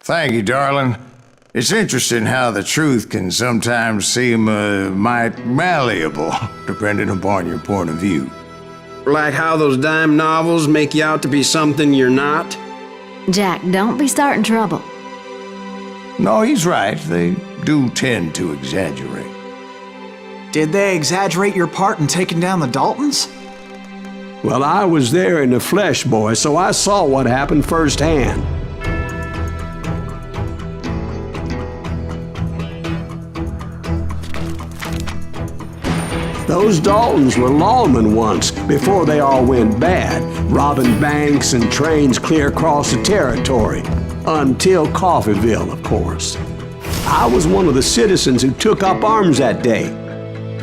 Thank you, darling. It's interesting how the truth can sometimes seem might malleable, depending upon your point of view. Like how those dime novels make you out to be something you're not? Jack, don't be starting trouble. No, he's right. They do tend to exaggerate. Did they exaggerate your part in taking down the Daltons? Well, I was there in the flesh, boy, so I saw what happened firsthand. Those Daltons were lawmen once, before they all went bad, robbing banks and trains clear across the territory. Until Coffeeville, of course. I was one of the citizens who took up arms that day.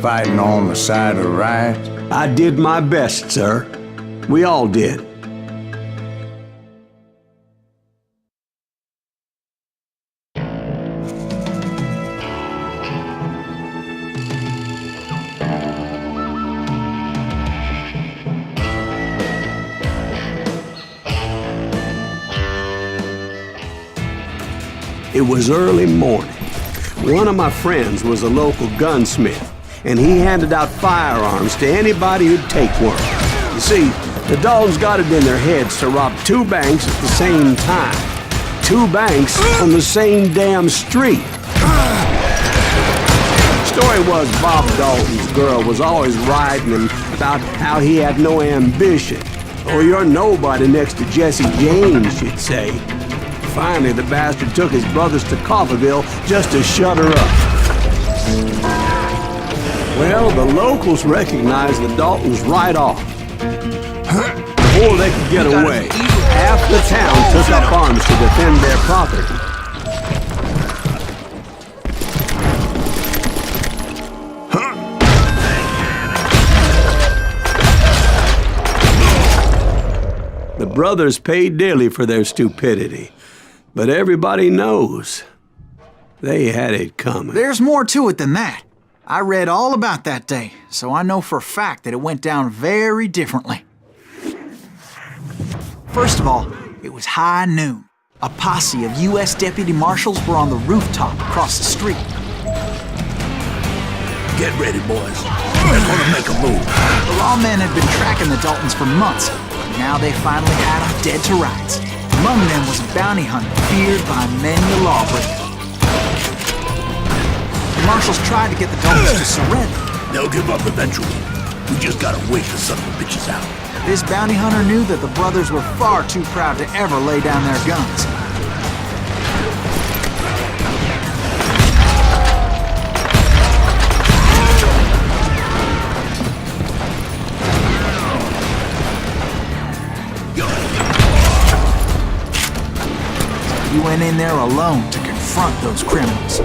Fighting on the side of the right? I did my best, sir. We all did. It was early morning. One of my friends was a local gunsmith, and he handed out firearms to anybody who'd take one. You see, the Daltons got it in their heads to rob two banks at the same time. Two banks on the same damn street. Story was Bob Dalton's girl was always riding him about how he had no ambition. Oh, you're nobody next to Jesse James, she'd say. Finally, the bastard took his brothers to Coffeeville just to shut her up. Well, the locals recognized the Daltons right off. Before they could get away, half the town took up arms to defend their property. The brothers paid dearly for their stupidity. But everybody knows they had it coming. There's more to it than that. I read all about that day, so I know for a fact that it went down very differently. First of all, it was high noon. A posse of U.S. deputy marshals were on the rooftop across the street. Get ready, boys. We're gonna make a move. The lawmen had been tracking the Daltons for months, but now they finally had them dead to rights. Among them was a bounty hunter feared by many a lawbreaker. The marshals tried to get the Daltons to surrender. They'll give up eventually. We just gotta wait the son of the bitches out. This bounty hunter knew that the brothers were far too proud to ever lay down their guns. He went in there alone to confront those criminals.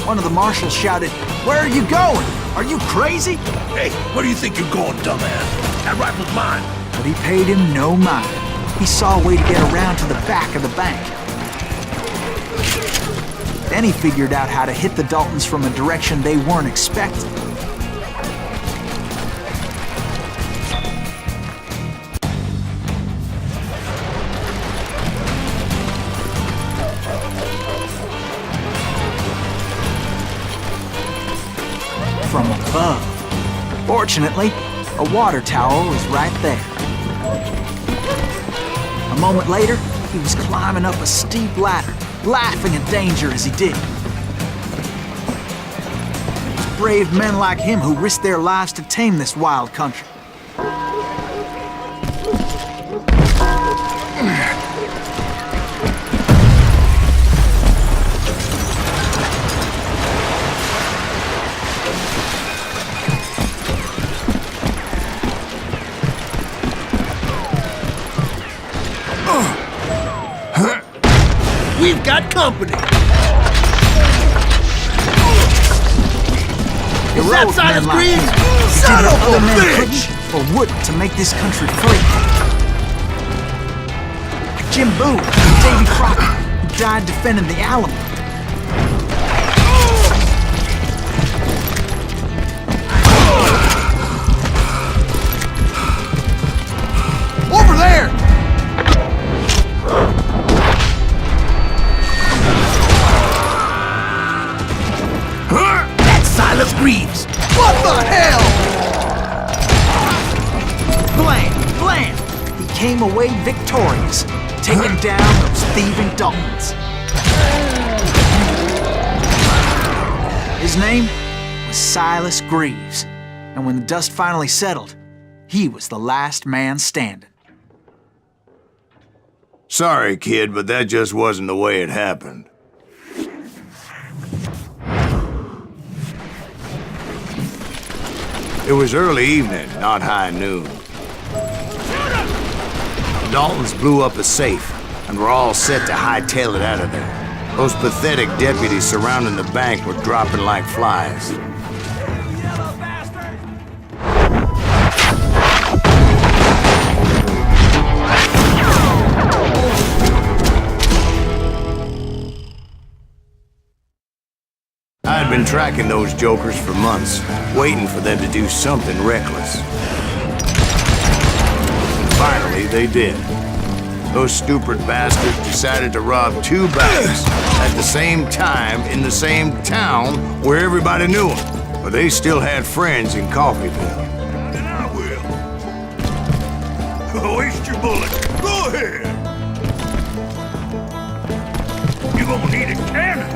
One of the marshals shouted, "Where are you going? Are you crazy?" Hey, where do you think you're going, dumbass? That rifle's mine. But he paid him no mind. He saw a way to get around to the back of the bank. Then he figured out how to hit the Daltons from a direction they weren't expecting. From above. Fortunately, a water tower was right there. A moment later, he was climbing up a steep ladder, laughing at danger as he did. It was brave men like him who risked their lives to tame this wild country. We've got company. Heroic men like him did what other men couldn't or wouldn't to make this country free. Like Jim Boone and Davy Crockett, who died defending the Alamo. Over there! came away victorious, taking down those thieving Daltons. His name was Silas Greaves, and when the dust finally settled, he was the last man standing. Sorry, kid, but that just wasn't the way it happened. It was early evening, not high noon. The Daltons blew up a safe, and were all set to hightail it out of there. Those pathetic deputies surrounding the bank were dropping like flies. I had been tracking those jokers for months, waiting for them to do something reckless. And finally, they did. Those stupid bastards decided to rob 2 banks at the same time in the same town where everybody knew them. But they still had friends in Coffeeville. And I will. Waste your bullets. Go ahead. You're gonna need a cannon.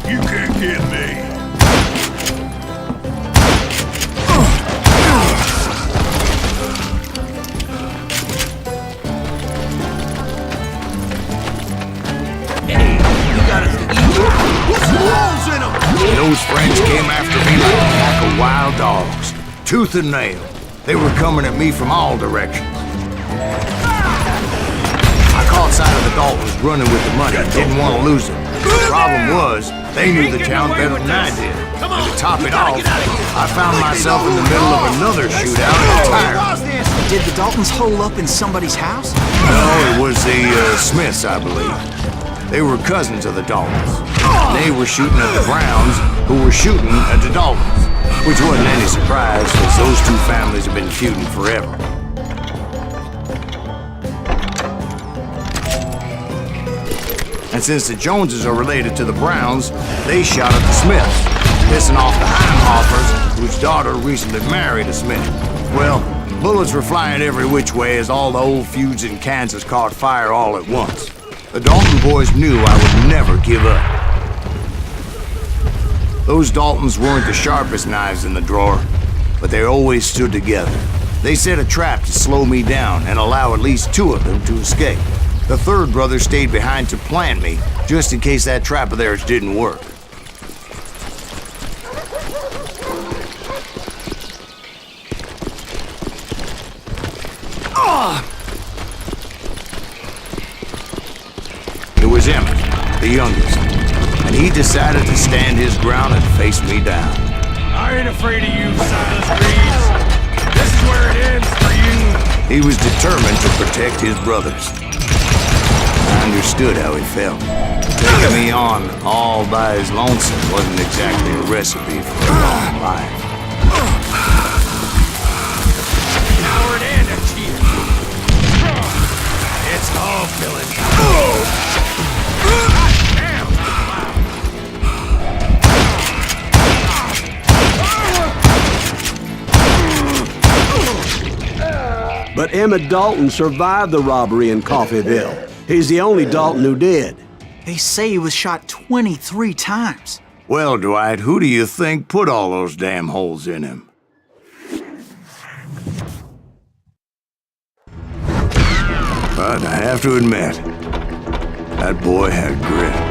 You can't get me. Hey, you got us the eagle. Put some holes in them. Those friends came after me like a pack of wild dogs, tooth and nail. They were coming at me from all directions. I caught sight of the Daltons running with the money and didn't want to lose it. The problem was, they knew the town better than I did. And to top it off, I found myself in the middle of another shootout entirely. Did the Daltons hole up in somebody's house? No, it was the Smiths, I believe. They were cousins of the Daltons. They were shooting at the Browns, who were shooting at the Daltons. Which wasn't any surprise, because those 2 families have been feuding forever. And since the Joneses are related to the Browns, they shot at the Smiths, pissing off the Heimhoffers, whose daughter recently married a Smith. Well, bullets were flying every which way as all the old feuds in Kansas caught fire all at once. The Dalton boys knew I would never give up. Those Daltons weren't the sharpest knives in the drawer, but they always stood together. They set a trap to slow me down and allow at least 2 of them to escape. The 3rd brother stayed behind to plant me, just in case that trap of theirs didn't work. It was Emmett, the youngest, and he decided to stand his ground and face me down. I ain't afraid of you, Silas Greaves. This is where it ends for you. He was determined to protect his brothers. I understood how he felt. Taking me on all by his lonesome wasn't exactly a recipe for a long life. Now we're at end of here. It's all killing time. But Emmett Dalton survived the robbery in Coffeeville. He's the only Dalton who did. They say he was shot 23 times. Well, Dwight, who do you think put all those damn holes in him? But I have to admit, that boy had grit.